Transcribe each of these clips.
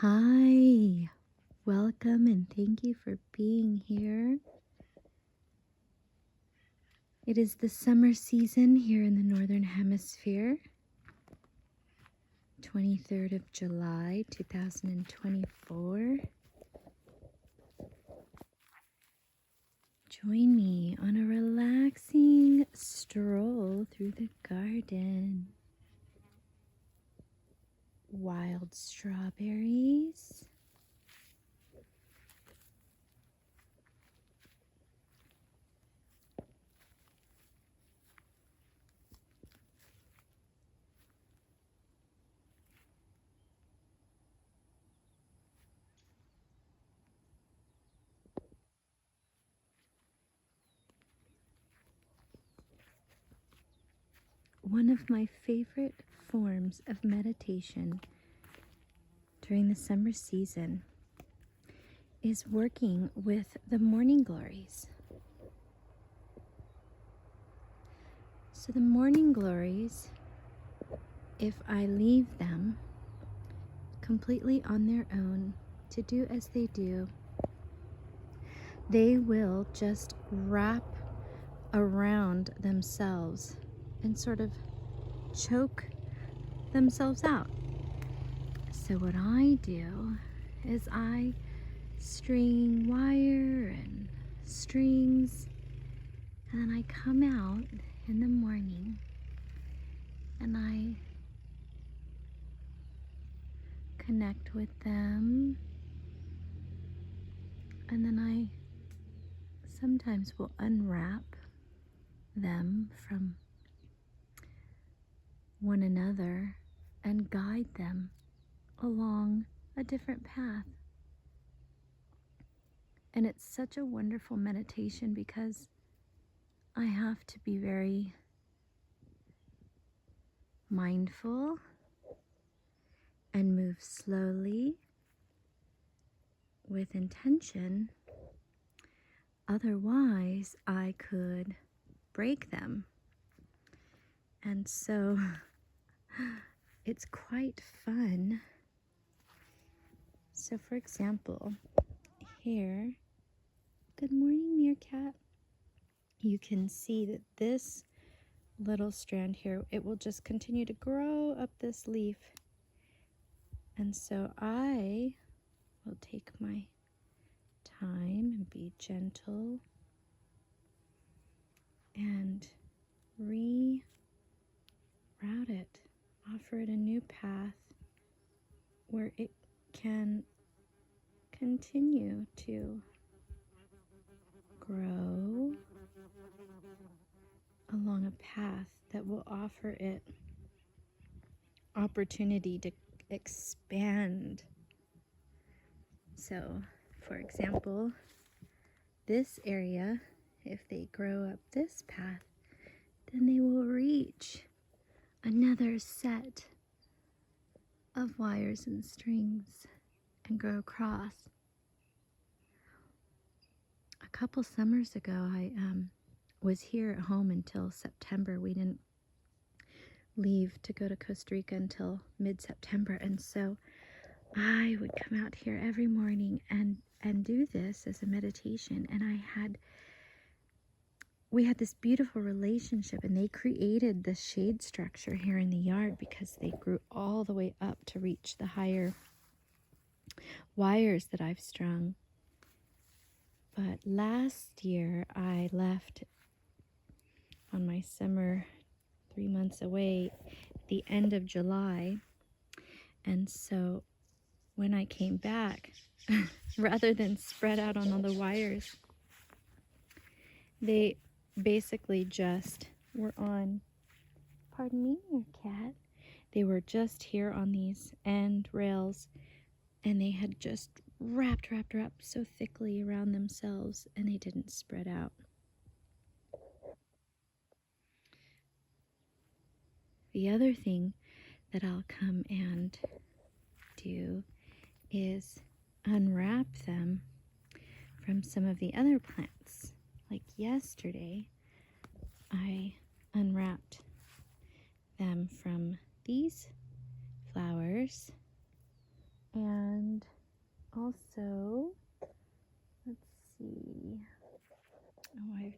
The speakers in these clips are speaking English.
Hi, welcome and thank you for being here. It is the summer season here in the Northern Hemisphere, 23rd of July, 2024. Join me on a relaxing stroll through the garden. Wild strawberries. One of my favorite forms of meditation during the summer season is working with the morning glories. So the morning glories, if I leave them completely on their own to do as they do, they will just wrap around themselves and sort of choke themselves out. So what I do is I string wire and strings, and then I come out in the morning and I connect with them, and then I sometimes will unwrap them from one another and guide them along a different path. And it's such a wonderful meditation because I have to be very mindful and move slowly with intention. Otherwise, I could break them. And so it's quite fun. So for example, here, good morning, meerkat. You can see that this little strand here, it will just continue to grow up this leaf. And so I will take my time and be gentle and reroute it, offer it a new path where it can continue to grow along a path that will offer it opportunity to expand. So, for example, this area, if they grow up this path, then they will reach another set of wires and strings and go across. A couple summers ago, I was here at home until September. We didn't leave to go to Costa Rica until mid-September, and so I would come out here every morning and do this as a meditation. And we had this beautiful relationship, and they created the shade structure here in the yard because they grew all the way up to reach the higher wires that I've strung. But last year I left on my summer 3 months away at the end of July, and so when I came back, rather than spread out on all the wires, they basically just were on, pardon me, your cat, they were just here on these end rails, and they had just wrapped so thickly around themselves, and they didn't spread out. The other thing that I'll come and do is unwrap them from some of the other plants. Like yesterday, I unwrapped them from these flowers, and also, let's see. Oh, I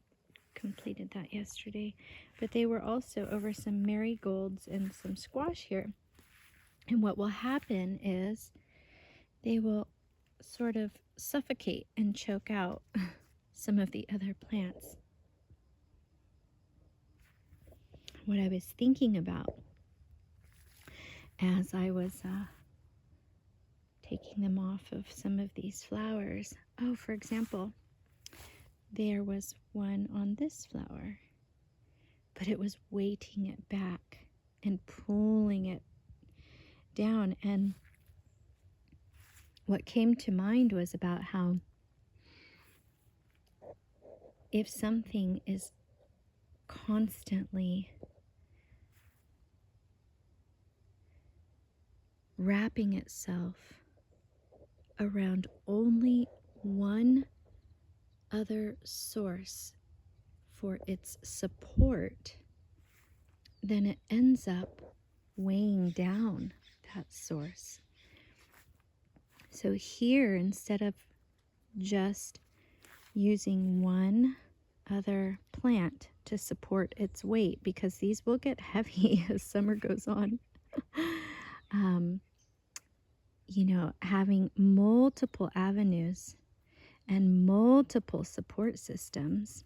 completed that yesterday. But they were also over some marigolds and some squash here. And what will happen is they will sort of suffocate and choke out some of the other plants. What I was thinking about as I was taking them off of some of these flowers. Oh, for example, there was one on this flower, but it was weighting it back and pulling it down. And what came to mind was about how if something is constantly wrapping itself around only one other source for its support, then it ends up weighing down that source. So here, instead of just using one other plant to support its weight, because these will get heavy as summer goes on, having multiple avenues and multiple support systems,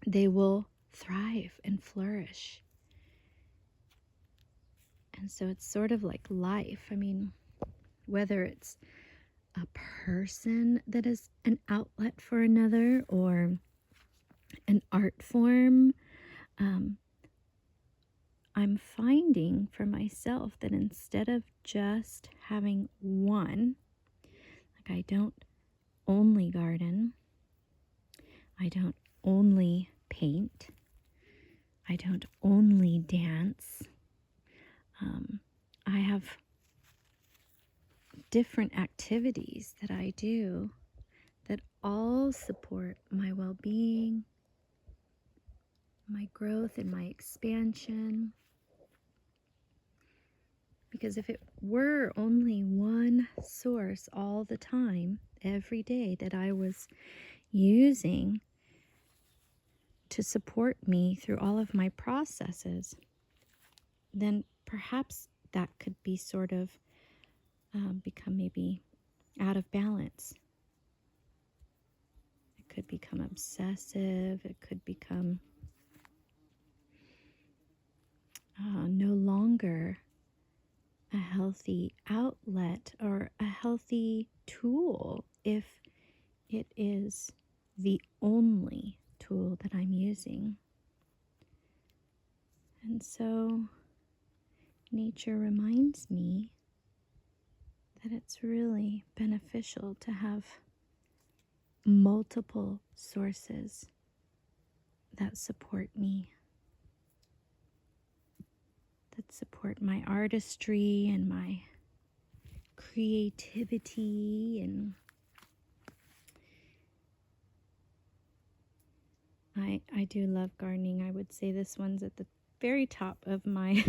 they will thrive and flourish. And so it's sort of like life. I mean, whether it's a person that is an outlet for another or an art form, I'm finding for myself that instead of just having one, like I don't only garden, I don't only paint, I don't only dance, I have different activities that I do that all support my well-being, my growth, and my expansion. Because if it were only one source all the time, every day, that I was using to support me through all of my processes, then perhaps that could be sort of become maybe out of balance. It could become obsessive. It could become no longer a healthy outlet or a healthy tool if it is the only tool that I'm using. And so nature reminds me that it's really beneficial to have multiple sources that support me, that support my artistry and my creativity. And I do love gardening. I would say this one's at the very top of my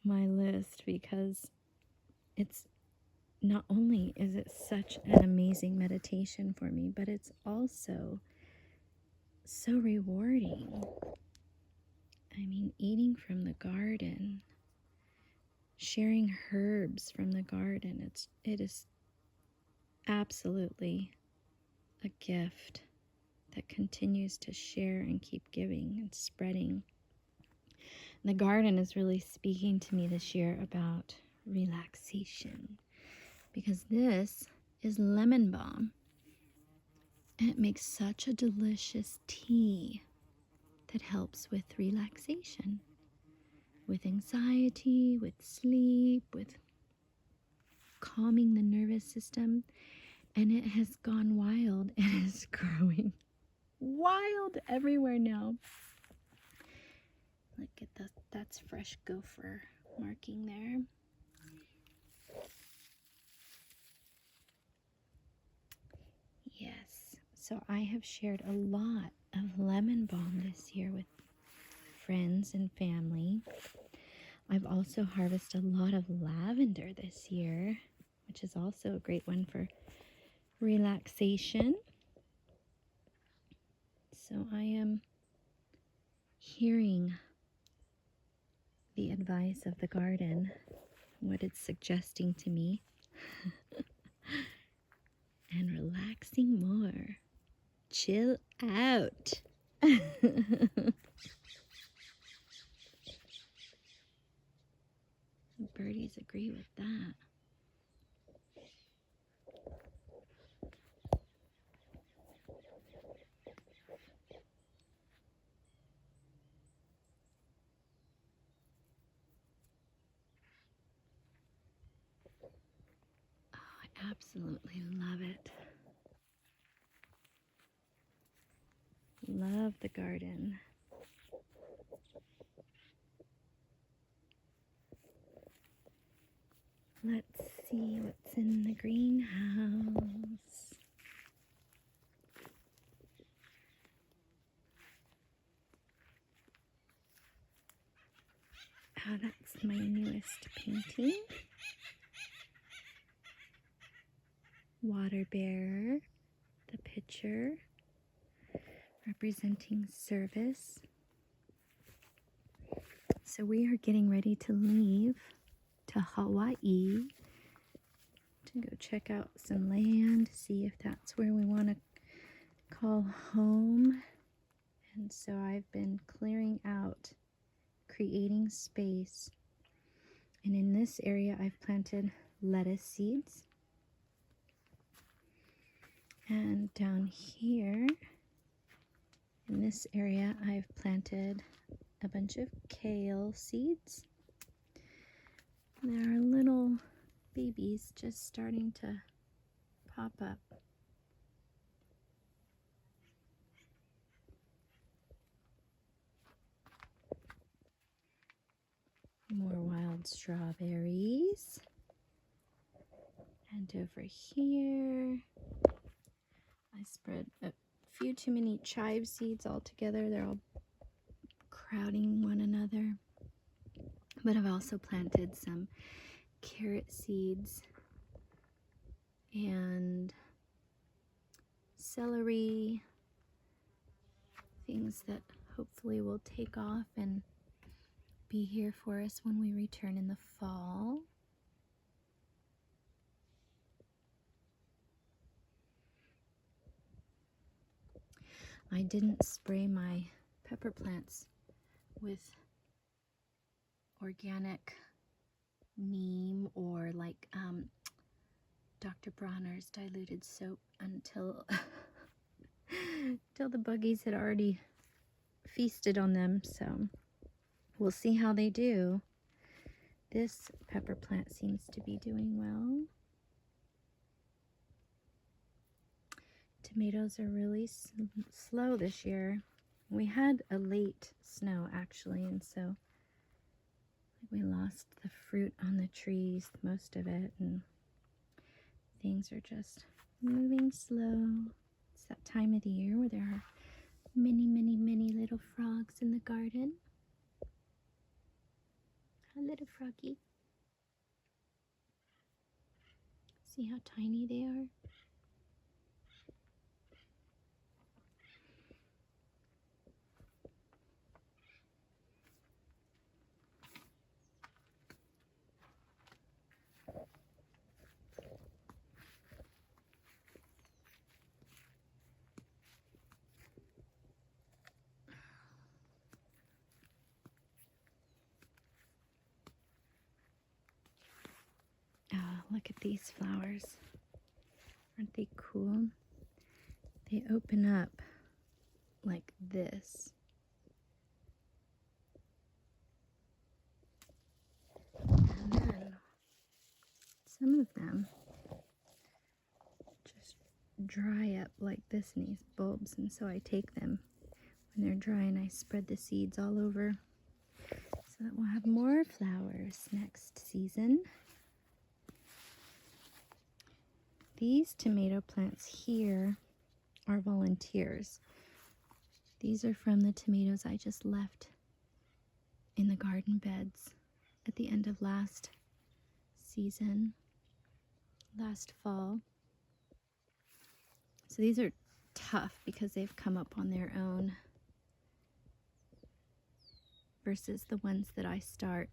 my list, because it's not only is it such an amazing meditation for me, but it's also so rewarding. I mean, eating from the garden, sharing herbs from the garden, it is absolutely a gift that continues to share and keep giving and spreading. The garden is really speaking to me this year about relaxation, because this is lemon balm, and it makes such a delicious tea that helps with relaxation, with anxiety, with sleep, with calming the nervous system. And it has gone wild and is growing wild everywhere now. Look at that, that's fresh gopher marking there. Yes, so I have shared a lot of lemon balm this year with friends and family. I've also harvested a lot of lavender this year. which is also a great one for relaxation. So I am hearing the advice of the garden, what it's suggesting to me, and relaxing more. Chill out. The birdies agree with that. Oh, I absolutely love it. Love the garden. Let's see what's in the greenhouse. Oh, that's my newest painting. Water bearer, the pitcher, representing service. So we are getting ready to leave to Hawaii to go check out some land, see if that's where we want to call home. And so I've been clearing out, creating space. And in this area, I've planted lettuce seeds. And down here, in this area, I've planted a bunch of kale seeds. There are little babies just starting to pop up. More wild strawberries. And over here, I spread a few too many chive seeds all together. They're all crowding one another. But I've also planted some carrot seeds and celery, things that hopefully will take off and be here for us when we return in the fall. I didn't spray my pepper plants with organic neem or like Dr. Bronner's diluted soap until the buggies had already feasted on them. So we'll see how they do. This pepper plant seems to be doing well. Tomatoes are really slow this year. We had a late snow actually, and so we lost the fruit on the trees, most of it, and things are just moving slow. It's that time of the year where there are many, many, many little frogs in the garden. A little froggy. See how tiny they are? Oh, look at these flowers. Aren't they cool? They open up like this. And then some of them just dry up like this in these bulbs, and so I take them when they're dry and I spread the seeds all over so that we'll have more flowers next season. These tomato plants here are volunteers. These are from the tomatoes I just left in the garden beds at the end of last season. last fall. So these are tough because they've come up on their own versus the ones that I start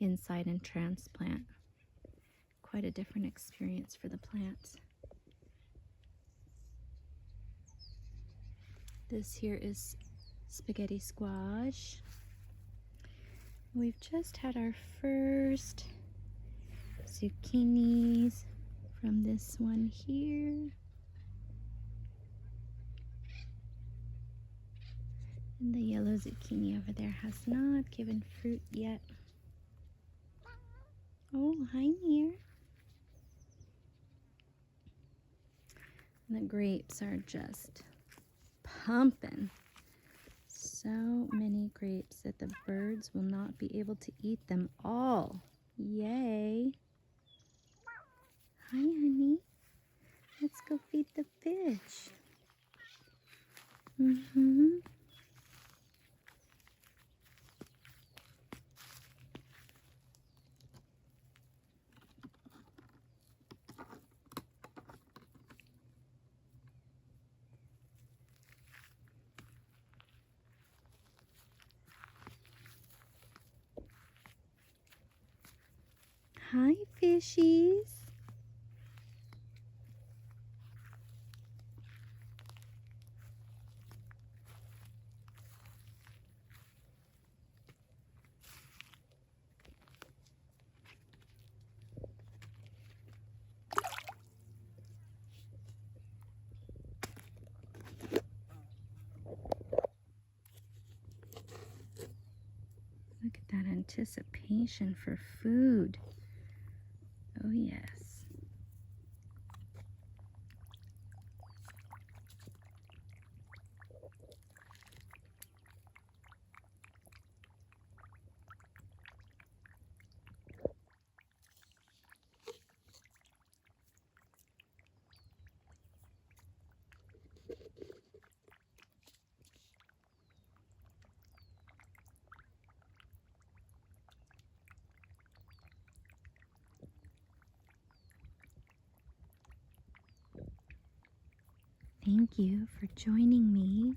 inside and transplant. Quite a different experience for the plants. This here is spaghetti squash. We've just had our first zucchinis from this one here. And the yellow zucchini over there has not given fruit yet. Oh, hi, Mir. And the grapes are just pumping. So many grapes that the birds will not be able to eat them all. Yay. Hi, honey. Let's go feed the fish. Hi, fishies. Look at that anticipation for food. Oh, yes. Thank you for joining me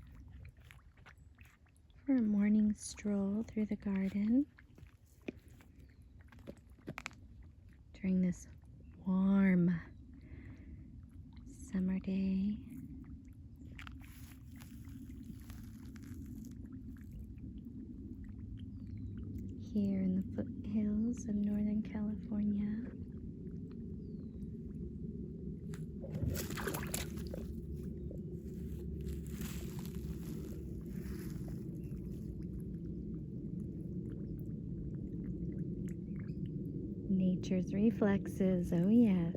for a morning stroll through the garden during this warm summer day. Here in the foothills of Northern California. Nature's reflexes, oh yes.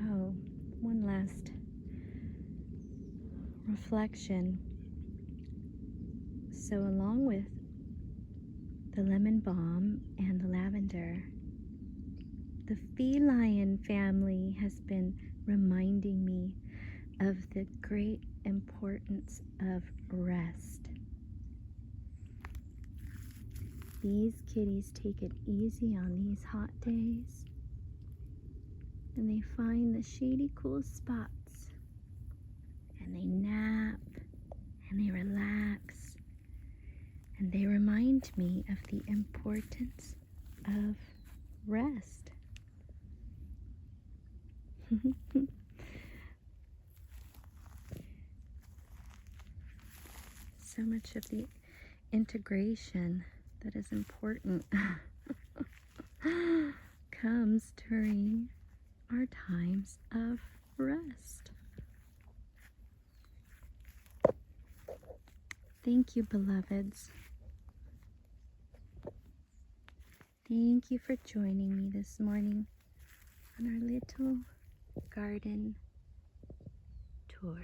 Oh, one last reflection. So along with the lemon balm and the lavender, the feline family has been reminding me of the great importance of rest. These kitties take it easy on these hot days, and they find the shady, cool spots, and they nap, and they relax, and they remind me of the importance of rest. So much of the integration that is important comes during our times of rest. Thank you, beloveds. Thank you for joining me this morning on our little garden tour.